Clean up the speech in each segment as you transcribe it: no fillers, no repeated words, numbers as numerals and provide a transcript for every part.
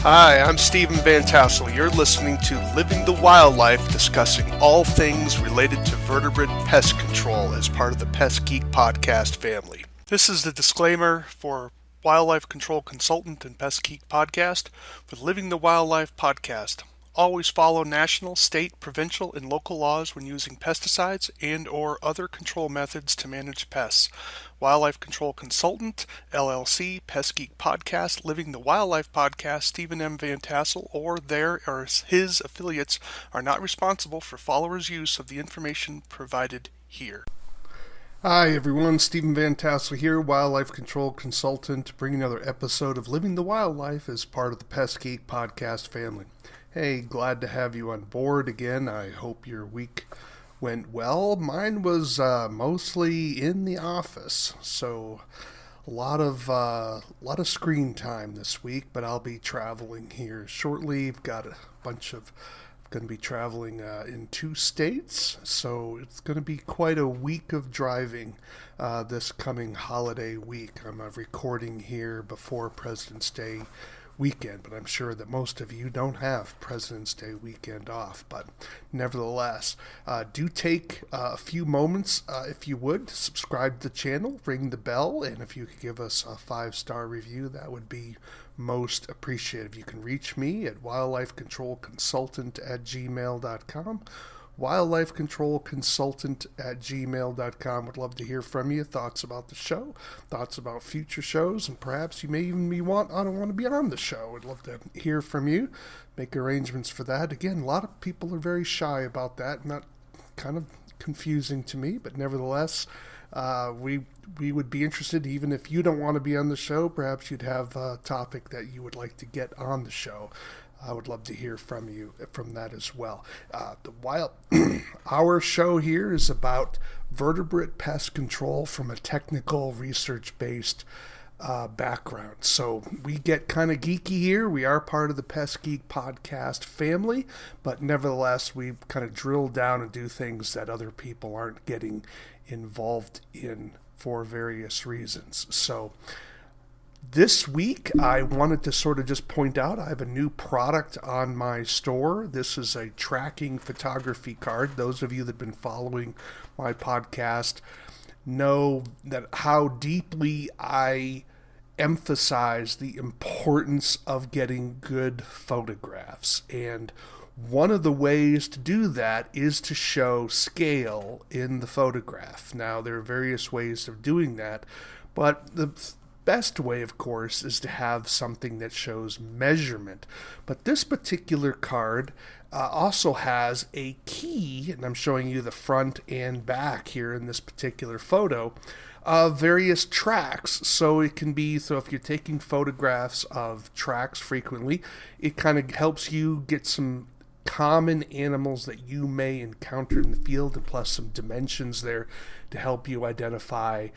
Hi, I'm Steven Vantassel. You're listening to Living the Wildlife, discussing all things related to vertebrate pest control as part of the Pest Geek podcast family. This is the disclaimer for Wildlife Control Consultant and Pest Geek podcast for Living the Wildlife podcast. Always follow national, state, provincial, and local laws when using pesticides and or other control methods to manage pests. Wildlife Control Consultant, LLC, Pest Geek Podcast, Living the Wildlife Podcast, Steven M. Vantassel, or their or his affiliates are not responsible for followers' use of the information provided here. Hi everyone, Steven Vantassel here, Wildlife Control Consultant, bringing another episode of Living the Wildlife as part of the Pest Geek Podcast family. Hey, glad to have you on board again. I hope your week went well. Mine was mostly in the office, so a lot of screen time this week. But I'll be traveling here shortly. I've got going to be traveling in 2 states, so it's going to be quite a week of driving this coming holiday week. I'm recording here before President's Day weekend, but I'm sure that most of you don't have President's Day weekend off. But nevertheless, do take a few moments, if you would, to subscribe to the channel, ring the bell, and if you could give us a 5-star review, that would be most appreciated. You can reach me at wildlifecontrolconsultant@gmail.com. wildlifecontrolconsultant@gmail.com. Would love to hear from you. Thoughts about the show, thoughts about future shows, and perhaps you may even I don't want to be on the show. I'd love to hear from you. Make arrangements for that. Again, a lot of people are very shy about that. Not kind of confusing to me, but nevertheless, we would be interested, even if you don't want to be on the show. Perhaps you'd have a topic that you would like to get on the show. I would love to hear from you from that as well. Our show here is about vertebrate pest control from a technical, research-based background. So we get kind of geeky here. We are part of the Pest Geek podcast family, but nevertheless, we kind of drill down and do things that other people aren't getting involved in for various reasons. So this week, I wanted to sort of just point out I have a new product on my store. This is a tracking photography card. Those of you that have been following my podcast know that how deeply I emphasize the importance of getting good photographs. And one of the ways to do that is to show scale in the photograph. Now, there are various ways of doing that, but the best way, of course, is to have something that shows measurement. But this particular card also has a key, and I'm showing you the front and back here in this particular photo, of various tracks. So if you're taking photographs of tracks frequently, it kind of helps you get some common animals that you may encounter in the field, and plus some dimensions there to help you identify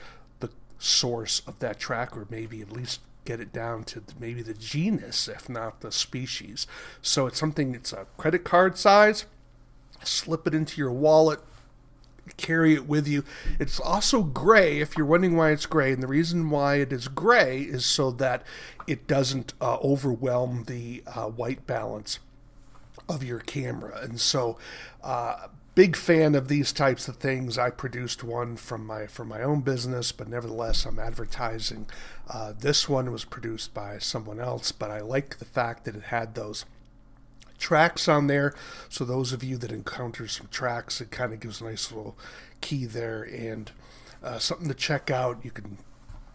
source of that track, or maybe at least get it down to maybe the genus, if not the species. So it's a credit card size. Slip it into your wallet, carry it with you. It's also gray, if you're wondering why it's gray, and the reason why it is gray is so that it doesn't overwhelm the white balance of your camera. And so big fan of these types of things. I produced one from my own business, but nevertheless, I'm advertising. This one was produced by someone else, but I like the fact that it had those tracks on there. So those of you that encounter some tracks, it kind of gives a nice little key there, and something to check out. You can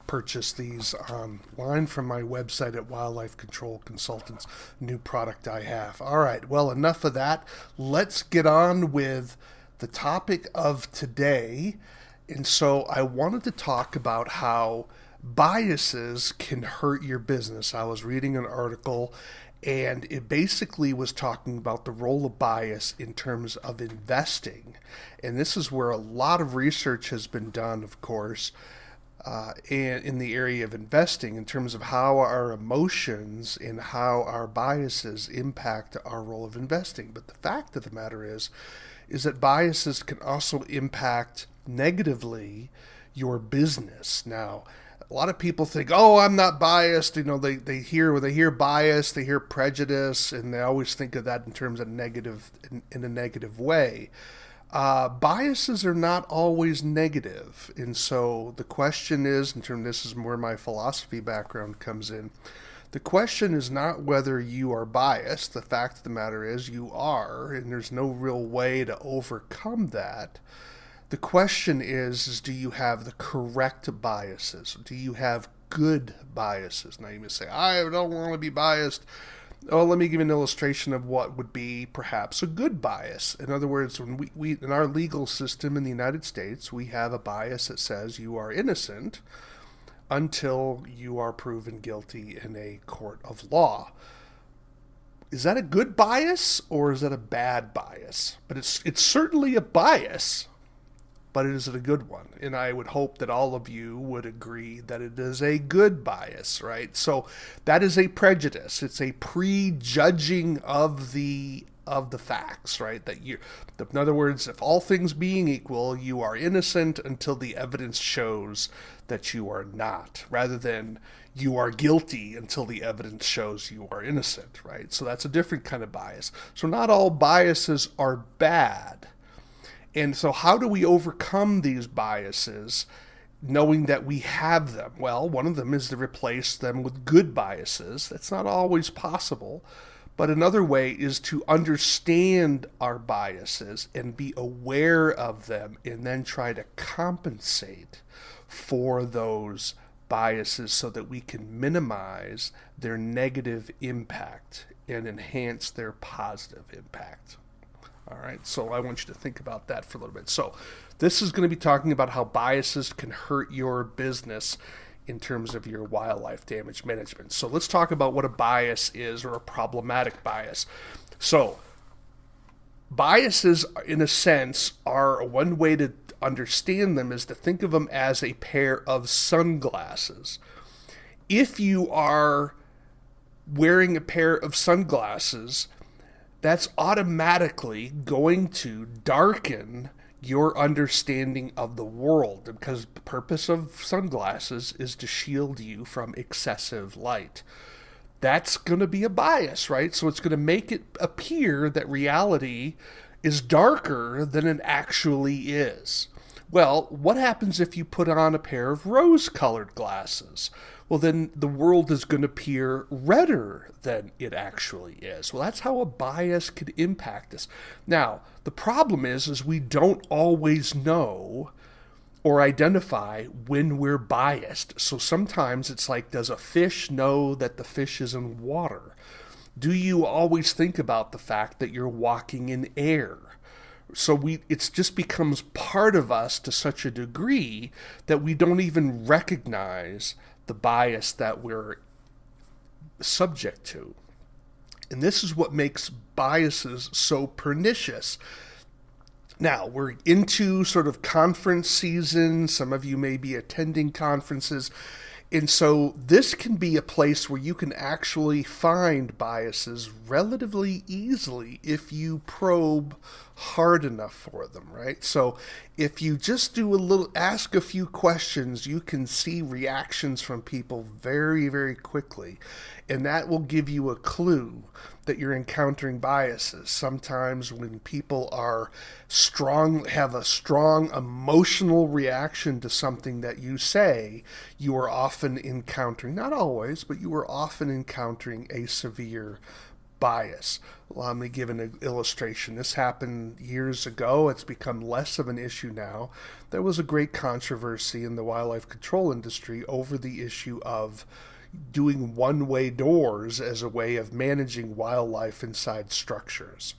purchase these online from my website at Wildlife Control Consultants, new product I have. All right, well, enough of that. Let's get on with the topic of today. And so I wanted to talk about how biases can hurt your business. I was reading an article, and it basically was talking about the role of bias in terms of investing. And this is where a lot of research has been done, of course, and in the area of investing, in terms of how our emotions and how our biases impact our role of investing. But the fact of the matter is that biases can also impact negatively your business. Now, A lot of people think, oh, I'm not biased. You know, they hear, when they hear bias, they hear prejudice, and they always think of that in terms of negative, in a negative way. Biases are not always negative. And so the question is, in terms, this is where my philosophy background comes in. The question is not whether you are biased. The fact of the matter is you are, and there's no real way to overcome that. The question is do you have the correct biases? Do you have good biases? Now you may say, I don't want to be biased. Oh, let me give you an illustration of what would be perhaps a good bias. In other words, when we in our legal system in the United States, we have a bias that says you are innocent until you are proven guilty in a court of law. Is that a good bias or is that a bad bias? But it's certainly a bias, but is it a good one? And I would hope that all of you would agree that it is a good bias, right? So that is a prejudice. It's a prejudging of the facts, right? That you, in other words, if all things being equal, you are innocent until the evidence shows that you are not, rather than you are guilty until the evidence shows you are innocent, right? So that's a different kind of bias. So not all biases are bad. And so how do we overcome these biases knowing that we have them? Well, one of them is to replace them with good biases. That's not always possible. But another way is to understand our biases and be aware of them and then try to compensate for those biases so that we can minimize their negative impact and enhance their positive impact. All right, so I want you to think about that for a little bit. So this is going to be talking about how biases can hurt your business in terms of your wildlife damage management. So let's talk about what a bias is, or a problematic bias. So biases, in a sense, are one way to understand them is to think of them as a pair of sunglasses. If you are wearing a pair of sunglasses, that's automatically going to darken your understanding of the world, because the purpose of sunglasses is to shield you from excessive light. That's going to be a bias, right? So it's going to make it appear that reality is darker than it actually is. Well, what happens if you put on a pair of rose-colored glasses? Well, then the world is going to appear redder than it actually is. Well, that's how a bias could impact us. Now, the problem is we don't always know or identify when we're biased. So sometimes it's like, does a fish know that the fish is in water? Do you always think about the fact that you're walking in air? So it just becomes part of us to such a degree that we don't even recognize the bias that we're subject to. And this is what makes biases so pernicious. Now, we're into sort of conference season. Some of you may be attending conferences. And so this can be a place where you can actually find biases relatively easily if you probe hard enough for them, right? So if you just ask a few questions, you can see reactions from people very, very quickly. And that will give you a clue that you're encountering biases. Sometimes when people have a strong emotional reaction to something that you say, you are often encountering, not always, but you are often encountering a severe bias. Let me give an illustration. This happened years ago. It's become less of an issue now. There was a great controversy in the wildlife control industry over the issue of doing one-way doors as a way of managing wildlife inside structures.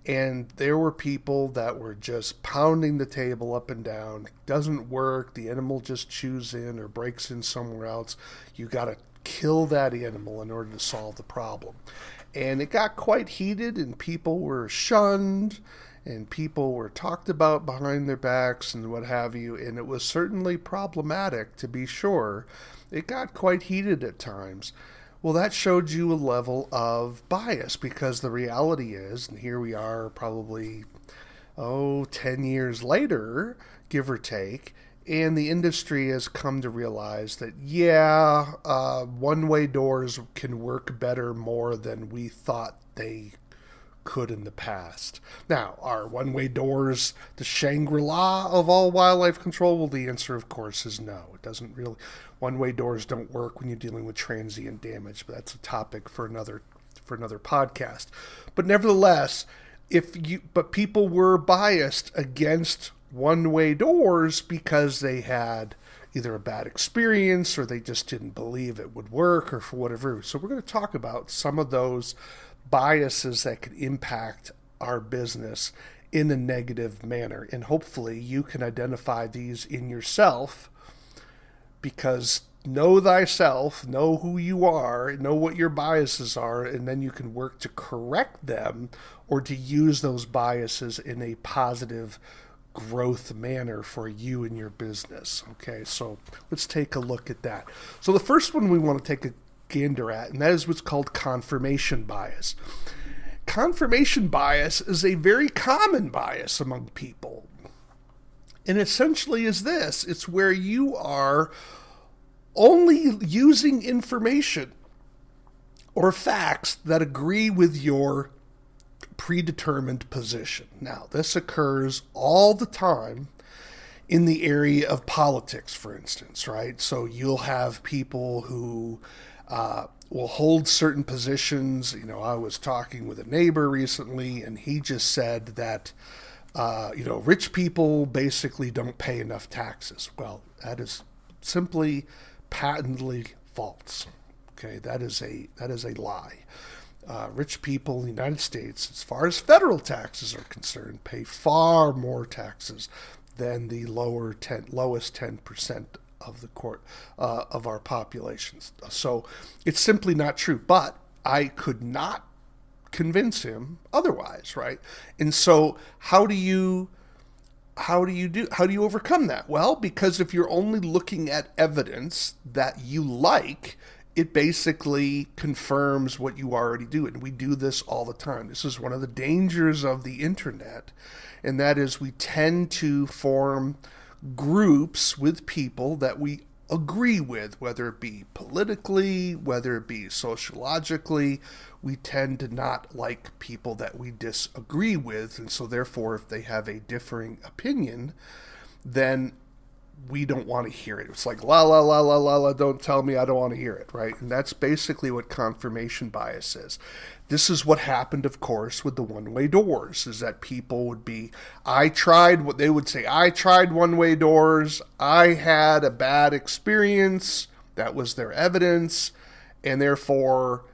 And there were people that were just pounding the table up and down. It doesn't work. The animal just chews in or breaks in somewhere else. You got to kill that animal in order to solve the problem. And it got quite heated, and people were shunned, and people were talked about behind their backs and what have you. And it was certainly problematic, to be sure. It got quite heated at times. Well, that showed you a level of bias, because the reality is, and here we are probably, 10 years later, give or take, And the industry has come to realize that, one-way doors can work better more than we thought they could in the past. Now, are one-way doors the Shangri-La of all wildlife control? Well, the answer, of course, is no. It doesn't really. One-way doors don't work when you're dealing with transient damage, but that's a topic for another podcast. But nevertheless, but people were biased against one-way doors because they had either a bad experience or they just didn't believe it would work or for whatever. So we're going to talk about some of those biases that could impact our business in a negative manner. And hopefully you can identify these in yourself, because know thyself, know who you are, know what your biases are, and then you can work to correct them or to use those biases in a positive growth manner for you and your business. Okay, so let's take a look at that. So the first one we want to take a gander at, and that is what's called confirmation bias. Confirmation bias is a very common bias among people. And essentially is this: it's where you are only using information or facts that agree with your predetermined position. Now, this occurs all the time in the area of politics, for instance, right? So you'll have people who will hold certain positions. I was talking with a neighbor recently, and he just said that, rich people basically don't pay enough taxes. Well, that is simply patently false. Okay, that is a lie. Rich people in the United States, as far as federal taxes are concerned, pay far more taxes than the lowest 10% of our populations. So it's simply not true. But I could not convince him otherwise, right? And so how do you overcome that? Well, because if you're only looking at evidence that you like, it basically confirms what you already do. And we do this all the time. This is one of the dangers of the internet, and that is we tend to form groups with people that we agree with, whether it be politically, whether it be sociologically. We tend to not like people that we disagree with, and so therefore if they have a differing opinion, then we don't want to hear it. It's like, la, la, la, la, la, la, don't tell me, I don't want to hear it, right? And that's basically what confirmation bias is. This is what happened, of course, with the one-way doors, is that people would be, I tried one-way doors, I had a bad experience, that was their evidence, and therefore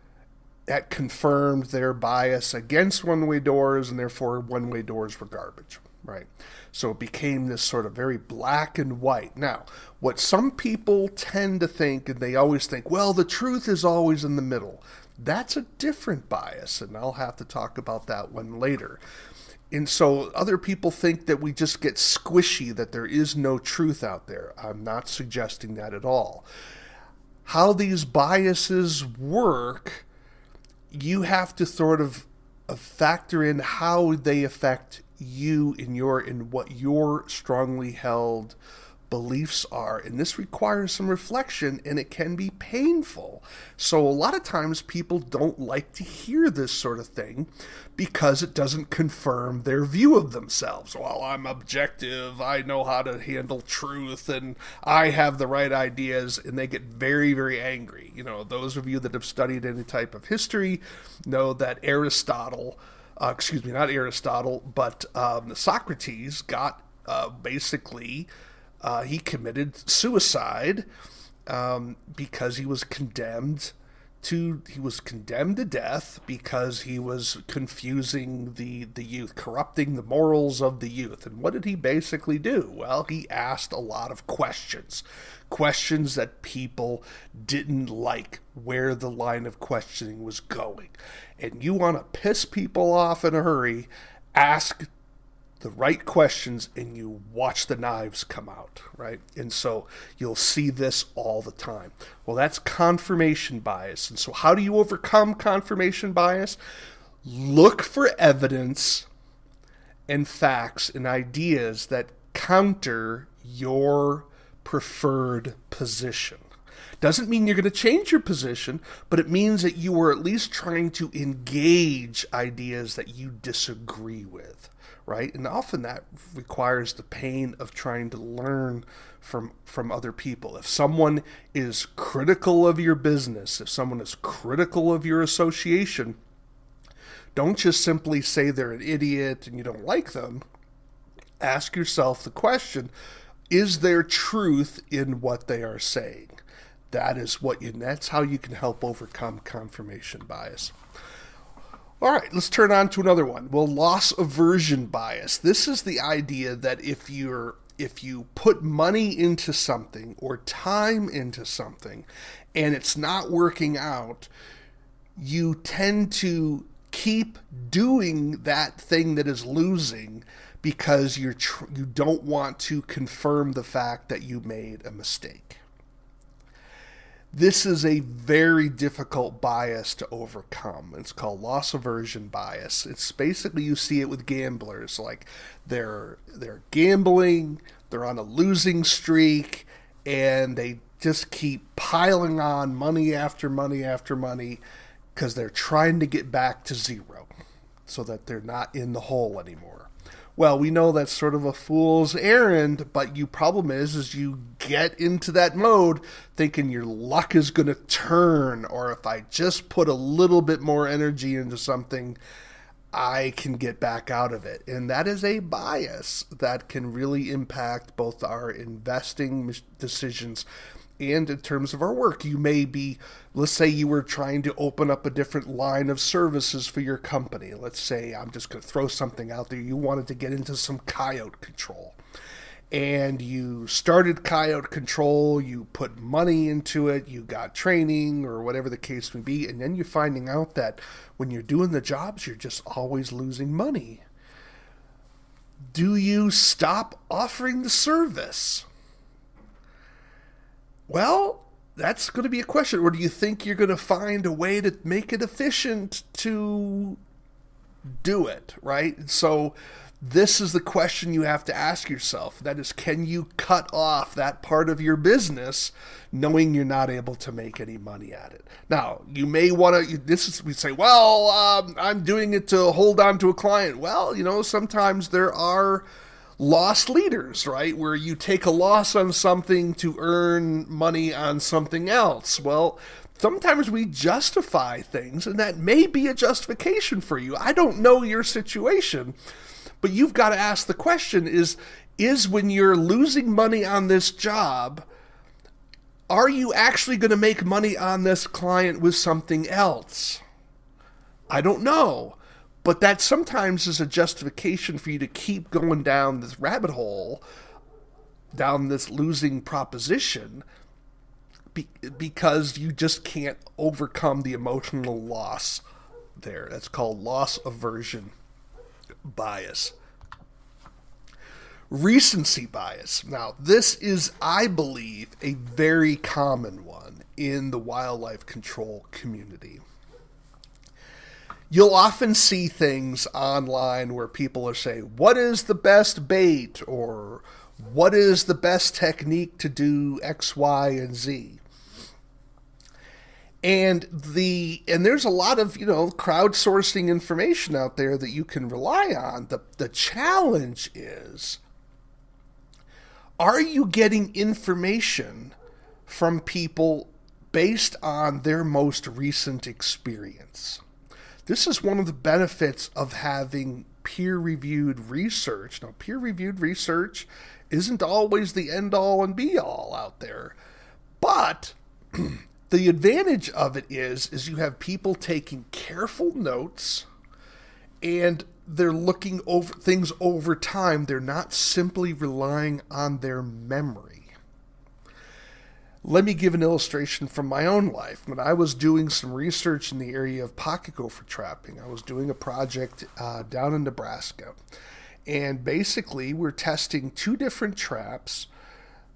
that confirmed their bias against one-way doors, and therefore one-way doors were garbage, right? So it became this sort of very black and white. Now, what some people tend to think, and they always think, well, the truth is always in the middle. That's a different bias, and I'll have to talk about that one later. And so other people think that we just get squishy, that there is no truth out there. I'm not suggesting that at all. How these biases work, you have to sort of factor in how they affect you in what your strongly held beliefs are. And this requires some reflection, and it can be painful. So a lot of times people don't like to hear this sort of thing because it doesn't confirm their view of themselves. Well, I'm objective, I know how to handle truth, and I have the right ideas, and they get very, very angry. Those of you that have studied any type of history know that Socrates got he committed suicide because he was condemned to death because he was confusing the youth, corrupting the morals of the youth. And what did he basically do? Well, he asked a lot of questions that people didn't like where the line of questioning was going. And you want to piss people off in a hurry, ask the right questions, and you watch the knives come out, right? And so you'll see this all the time. Well, that's confirmation bias. And so how do you overcome confirmation bias? Look for evidence and facts and ideas that counter your preferred position. Doesn't mean you're going to change your position, but it means that you are at least trying to engage ideas that you disagree with, right? And often that requires the pain of trying to learn from other people. If someone is critical of your business, if someone is critical of your association, don't just simply say they're an idiot and you don't like them. Ask yourself the question, is there truth in what they are saying? That's how you can help overcome confirmation bias. All right, let's turn on to another one. Well, loss aversion bias. This is the idea that if you put money into something or time into something and it's not working out, you tend to keep doing that thing that is losing because you don't want to confirm the fact that you made a mistake. This is a very difficult bias to overcome. It's called loss aversion bias. It's basically, you see it with gamblers. Like they're gambling, they're on a losing streak, and they just keep piling on money after money after money because they're trying to get back to zero so that they're not in the hole anymore. Well, we know that's sort of a fool's errand, but your problem is you get into that mode thinking your luck is going to turn, or if I just put a little bit more energy into something, I can get back out of it. And that is a bias that can really impact both our investing decisions and in terms of our work. You may be, let's say you were trying to open up a different line of services for your company. Let's say, I'm just going to throw something out there. You wanted to get into some coyote control. And you started coyote control, you put money into it, you got training or whatever the case may be, and then you're finding out that when you're doing the jobs, you're just always losing money. Do you stop offering the service? Well, that's going to be a question. Or do you think you're going to find a way to make it efficient to do it, right? So this is the question you have to ask yourself. That is, can you cut off that part of your business knowing you're not able to make any money at it? Now, you may want to, we say, well, I'm doing it to hold on to a client. Well, sometimes there are loss leaders, right? Where you take a loss on something to earn money on something else. Well, sometimes we justify things, and that may be a justification for you. I don't know your situation, but you've got to ask the question, is when you're losing money on this job, are you actually going to make money on this client with something else? I don't know. But that sometimes is a justification for you to keep going down this rabbit hole, down this losing proposition, because you just can't overcome the emotional loss there. That's called loss aversion bias. Recency bias. Now, this is, I believe, a very common one in the wildlife control community. You'll often see things online where people are saying, what is the best bait? Or what is the best technique to do X, Y, and Z? And there's a lot of, crowdsourcing information out there that you can rely on. The challenge is, are you getting information from people based on their most recent experience? This is one of the benefits of having peer-reviewed research. Now, peer-reviewed research isn't always the end-all and be-all out there. But the advantage of it is you have people taking careful notes, and they're looking over things over time. They're not simply relying on their memory. Let me give an illustration from my own life. When I was doing some research in the area of pocket gopher trapping, I was doing a project down in Nebraska. And basically, we're testing two different traps,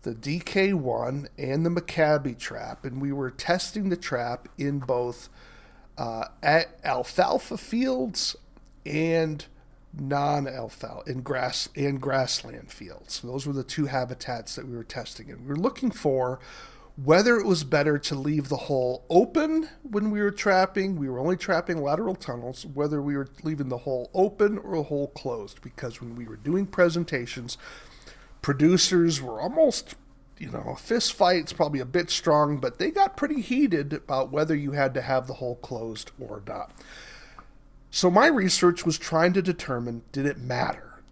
the DK1 and the Maccabi trap. And we were testing the trap in both alfalfa fields and non-alfalfa, and grassland fields. Those were the two habitats that we were testing. And we were looking for whether it was better to leave the hole open when we were trapping. We were only trapping lateral tunnels, whether we were leaving the hole open or the hole closed. Because when we were doing presentations, producers were almost, a fist fight's probably a bit strong, but they got pretty heated about whether you had to have the hole closed or not. So my research was trying to determine, did it matter?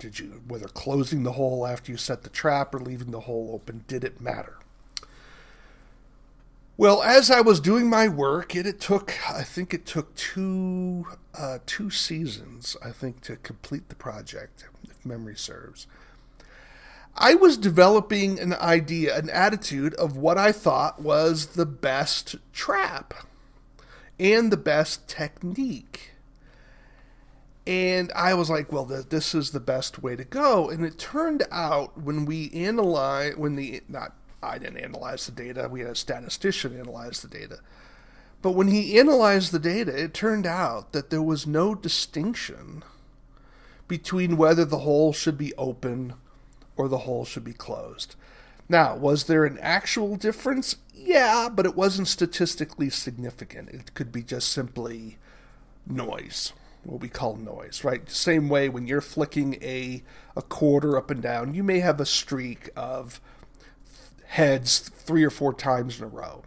Whether closing the hole after you set the trap or leaving the hole open, did it matter? Well, as I was doing my work, it took two seasons, to complete the project, if memory serves. I was developing an idea, an attitude of what I thought was the best trap and the best technique. And I was like, well, this is the best way to go. And it turned out I didn't analyze the data. We had a statistician analyze the data. But when he analyzed the data, it turned out that there was no distinction between whether the hole should be open or the hole should be closed. Now, was there an actual difference? Yeah, but it wasn't statistically significant. It could be just simply noise. What we call noise, right? Same way when you're flicking a quarter up and down, you may have a streak of heads 3 or 4 times in a row.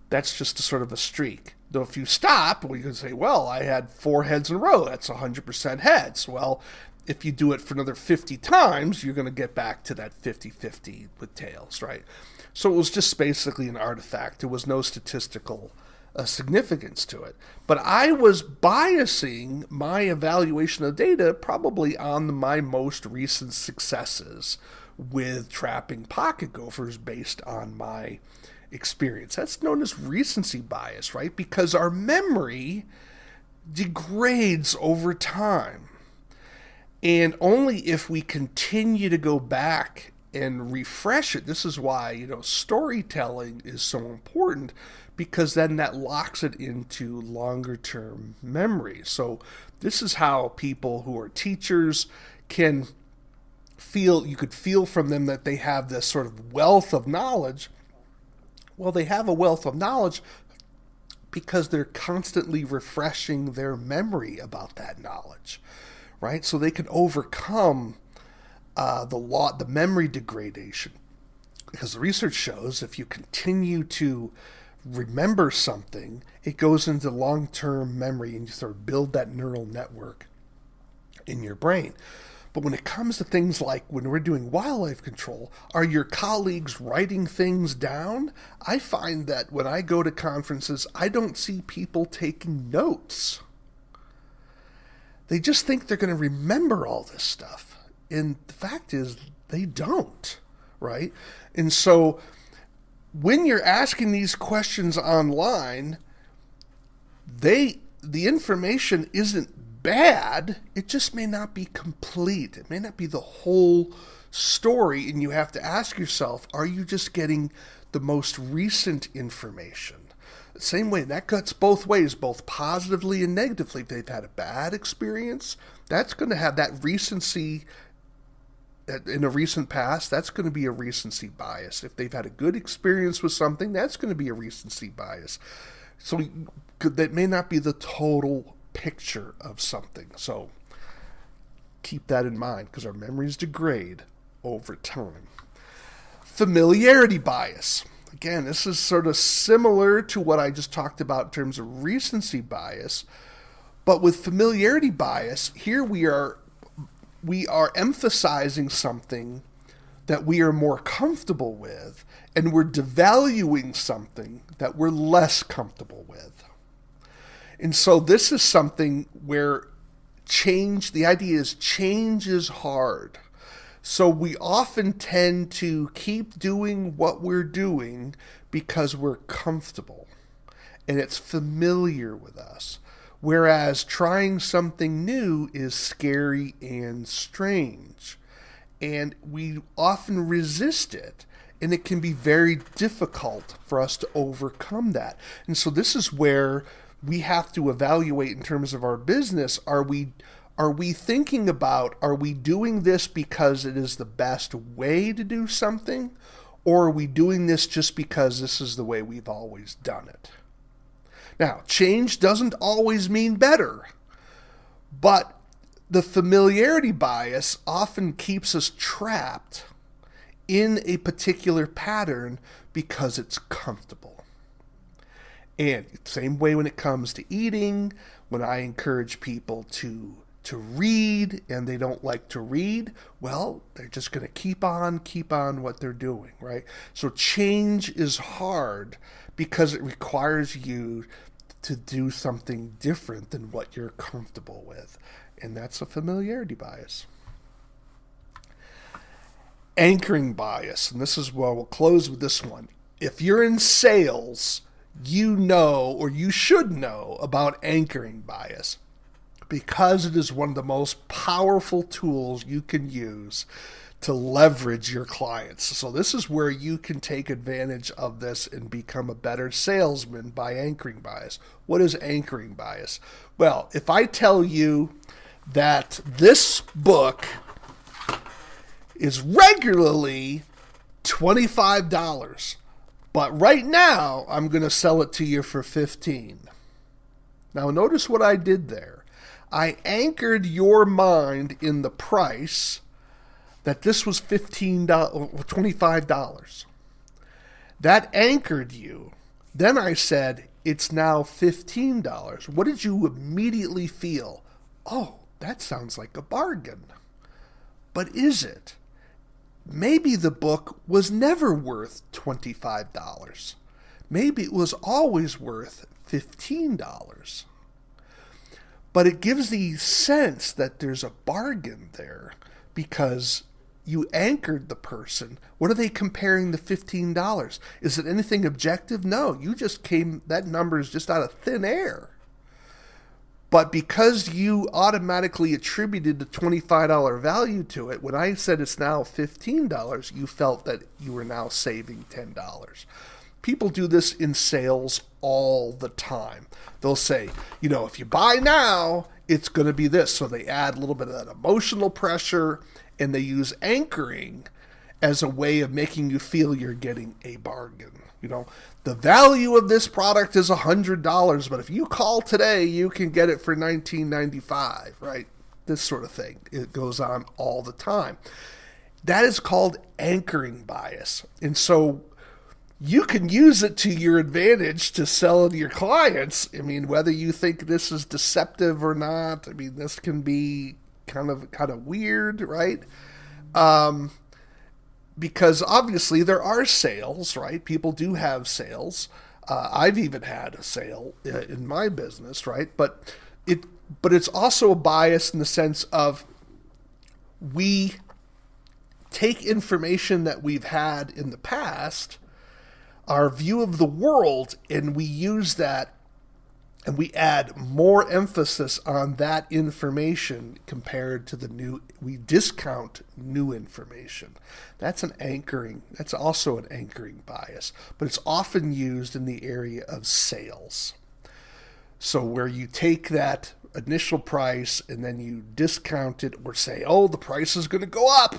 That's just a sort of a streak. Though if you stop, well, you can say, well, I had 4 heads in a row. That's 100% heads. Well, if you do it for another 50 times, you're going to get back to that 50-50 with tails, right? So it was just basically an artifact. There was no statistical significance to it. But I was biasing my evaluation of data probably on my most recent successes with trapping pocket gophers based on my experience. That's known as recency bias, right? Because our memory degrades over time. And only if we continue to go back and refresh it. This is why, storytelling is so important, because then that locks it into longer term memory. So this is how people who are teachers can feel, you could feel from them that they have this sort of wealth of knowledge. Well, they have a wealth of knowledge because they're constantly refreshing their memory about that knowledge, right? So they can overcome the memory degradation. Because the research shows if you continue to remember something, it goes into long-term memory and you sort of build that neural network in your brain. But when it comes to things like when we're doing wildlife control, are your colleagues writing things down? I find that when I go to conferences, I don't see people taking notes. They just think they're going to remember all this stuff. And the fact is, they don't, right? And so when you're asking these questions online, the information isn't bad, it just may not be complete. It may not be the whole story, and you have to ask yourself, are you just getting the most recent information? The same way, that cuts both ways, both positively and negatively. If they've had a bad experience, that's going to have that recency in a recent past, that's going to be a recency bias. If they've had a good experience with something, that's going to be a recency bias. So that may not be the total picture of something. So keep that in mind, because our memories degrade over time. Familiarity bias. Again, this is sort of similar to what I just talked about in terms of recency bias. But with familiarity bias, here we are emphasizing something that we are more comfortable with, and we're devaluing something that we're less comfortable with. And so this is something where the idea is change is hard. So we often tend to keep doing what we're doing because we're comfortable and it's familiar with us. Whereas trying something new is scary and strange. And we often resist it. And it can be very difficult for us to overcome that. And so this is where we have to evaluate in terms of our business. Are we Are we thinking about, are we doing this because it is the best way to do something? Or are we doing this just because this is the way we've always done it? Now, change doesn't always mean better, but the familiarity bias often keeps us trapped in a particular pattern because it's comfortable. And same way when it comes to eating, when I encourage people to read and they don't like to read, well, they're just going to keep on what they're doing, right? So change is hard because it requires you to do something different than what you're comfortable with. And that's a familiarity bias. Anchoring bias, and this is where we'll close with this one. If you're in sales, you know, or you should know about anchoring bias, because it is one of the most powerful tools you can use to leverage your clients. So this is where you can take advantage of this and become a better salesman by anchoring bias. What is anchoring bias? Well, if I tell you that this book is regularly $25, but right now I'm going to sell it to you for $15. Now notice what I did there. I anchored your mind in the price that this was $25. That anchored you. Then I said, it's now $15. What did you immediately feel? Oh, that sounds like a bargain. But is it? Maybe the book was never worth $25. Maybe it was always worth $15. But it gives the sense that there's a bargain there because you anchored the person. What are they comparing the $15? Is it anything objective? No, you just that number is just out of thin air. But because you automatically attributed the $25 value to it, when I said it's now $15, you felt that you were now saving $10. People do this in sales all the time. They'll say, if you buy now, it's going to be this. So they add a little bit of that emotional pressure, and they use anchoring as a way of making you feel you're getting a bargain. The value of this product is $100, but if you call today, you can get it for $19.95, right? This sort of thing. It goes on all the time. That is called anchoring bias. And so you can use it to your advantage to sell to your clients. I mean, whether you think this is deceptive or not, this can be kind of weird, right? Because obviously there are sales, right? People do have sales. I've even had a sale in my business, right? But it's also a bias in the sense of we take information that we've had in the past, our view of the world, and we use that and we add more emphasis on that information compared to the new. We discount new information. That's also an anchoring bias, but it's often used in the area of sales. So where you take that initial price and then you discount it or say, oh, the price is going to go up,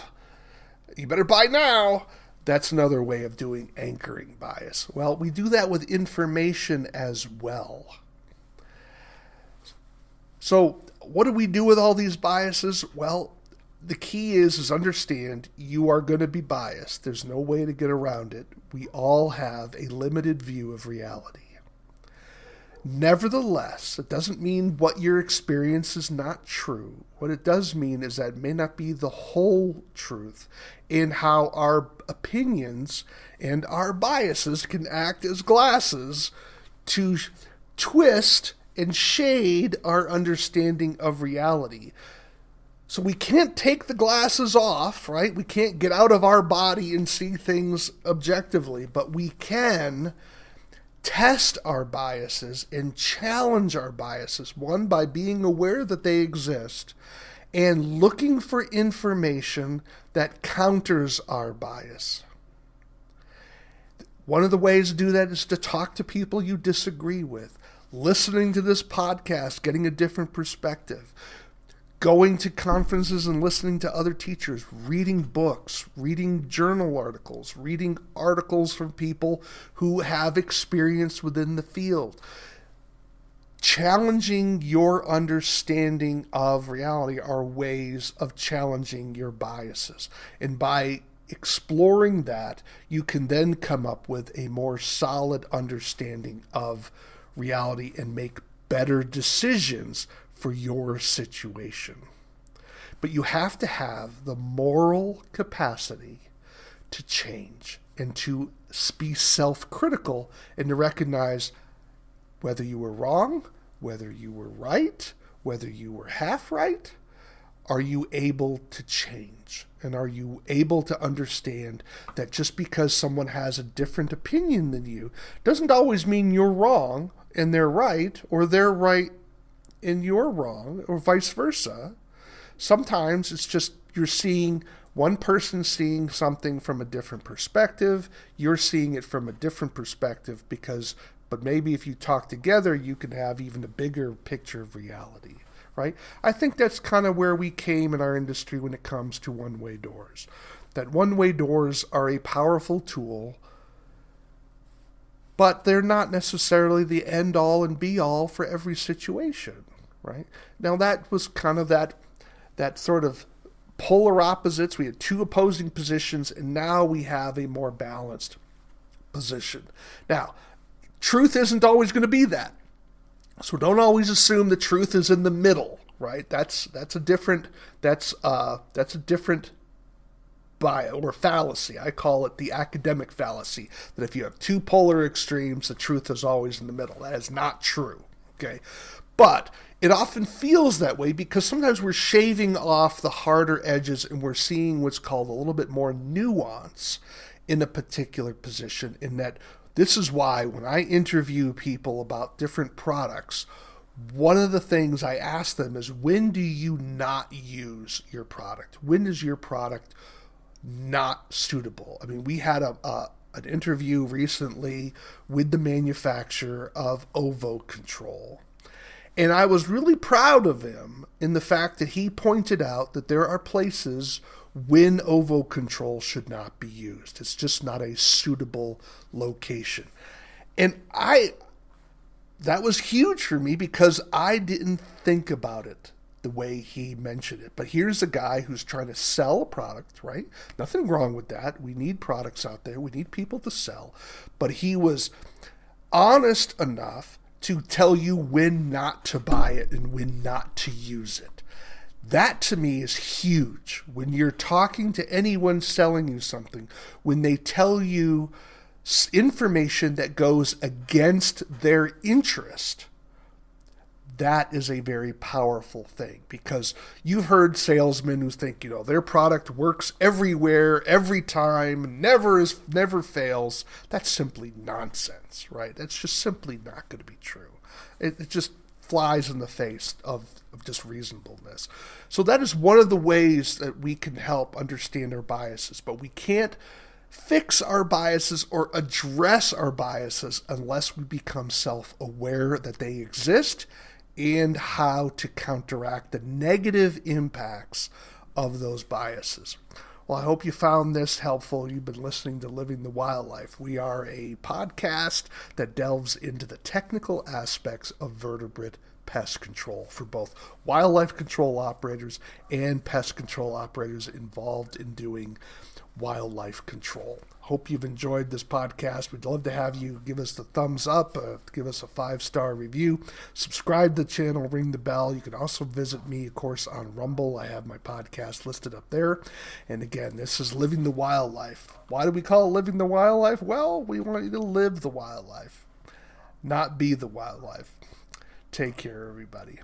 you better buy now. That's another way of doing anchoring bias. Well, we do that with information as well. So what do we do with all these biases? Well, the key is understand you are going to be biased. There's no way to get around it. We all have a limited view of reality. Nevertheless, it doesn't mean what your experience is not true. What it does mean is that it may not be the whole truth in how our opinions and our biases can act as glasses to twist and shade our understanding of reality. So we can't take the glasses off, right? We can't get out of our body and see things objectively, but we can test our biases and challenge our biases. One, by being aware that they exist and looking for information that counters our bias. One of the ways to do that is to talk to people you disagree with. Listening to this podcast, getting a different perspective. going to conferences and listening to other teachers, reading books, reading journal articles, reading articles from people who have experience within the field. Challenging your understanding of reality are ways of challenging your biases. And by exploring that, you can then come up with a more solid understanding of reality and make better decisions for your situation. But you have to have the moral capacity to change and to be self-critical and to recognize whether you were wrong, whether you were right, whether you were half right. Are you able to change? And are you able to understand that just because someone has a different opinion than you doesn't always mean you're wrong and they're right, or they're right and you're wrong, or vice versa. Sometimes it's just you're seeing one person seeing something from a different perspective. You're seeing it from a different perspective but maybe if you talk together, you can have even a bigger picture of reality, right? I think that's kind of where we came in our industry when it comes to one-way doors. That one-way doors are a powerful tool, but they're not necessarily the end-all and be-all for every situation, right? Now that was kind of that sort of polar opposites. We had two opposing positions, and now we have a more balanced position. Now, truth isn't always going to be that. So don't always assume the truth is in the middle, right? That's a different bias or fallacy. I call it the academic fallacy, that if you have two polar extremes, the truth is always in the middle. That is not true, okay? But it often feels that way because sometimes we're shaving off the harder edges and we're seeing what's called a little bit more nuance in a particular position. In that, this is why when I interview people about different products, one of the things I ask them is, when do you not use your product? When is your product not suitable? I mean, we had an interview recently with the manufacturer of ovo control. And I was really proud of him in the fact that he pointed out that there are places when ovo control should not be used. It's just not a suitable location. And that was huge for me because I didn't think about it the way he mentioned it. But here's a guy who's trying to sell a product, right? Nothing wrong with that. We need products out there. We need people to sell. But he was honest enough to tell you when not to buy it and when not to use it. That to me is huge. When you're talking to anyone selling you something, when they tell you information that goes against their interest, that is a very powerful thing, because you've heard salesmen who think, their product works everywhere, every time, never fails. That's simply nonsense, right? That's just simply not going to be true. It just flies in the face of just reasonableness. So that is one of the ways that we can help understand our biases, but we can't fix our biases or address our biases unless we become self-aware that they exist and how to counteract the negative impacts of those biases. Well, I hope you found this helpful. You've been listening to Living the Wildlife. We are a podcast that delves into the technical aspects of vertebrate pest control for both wildlife control operators and pest control operators involved in doing wildlife control. Hope you've enjoyed this podcast. We'd love to have you give us the thumbs up, give us a 5-star review, subscribe to the channel, ring the bell. You can also visit me, of course, on Rumble. I have my podcast listed up there. And again, this is Living the Wildlife. Why do we call it Living the Wildlife? Well, we want you to live the wildlife, not be the wildlife. Take care, everybody.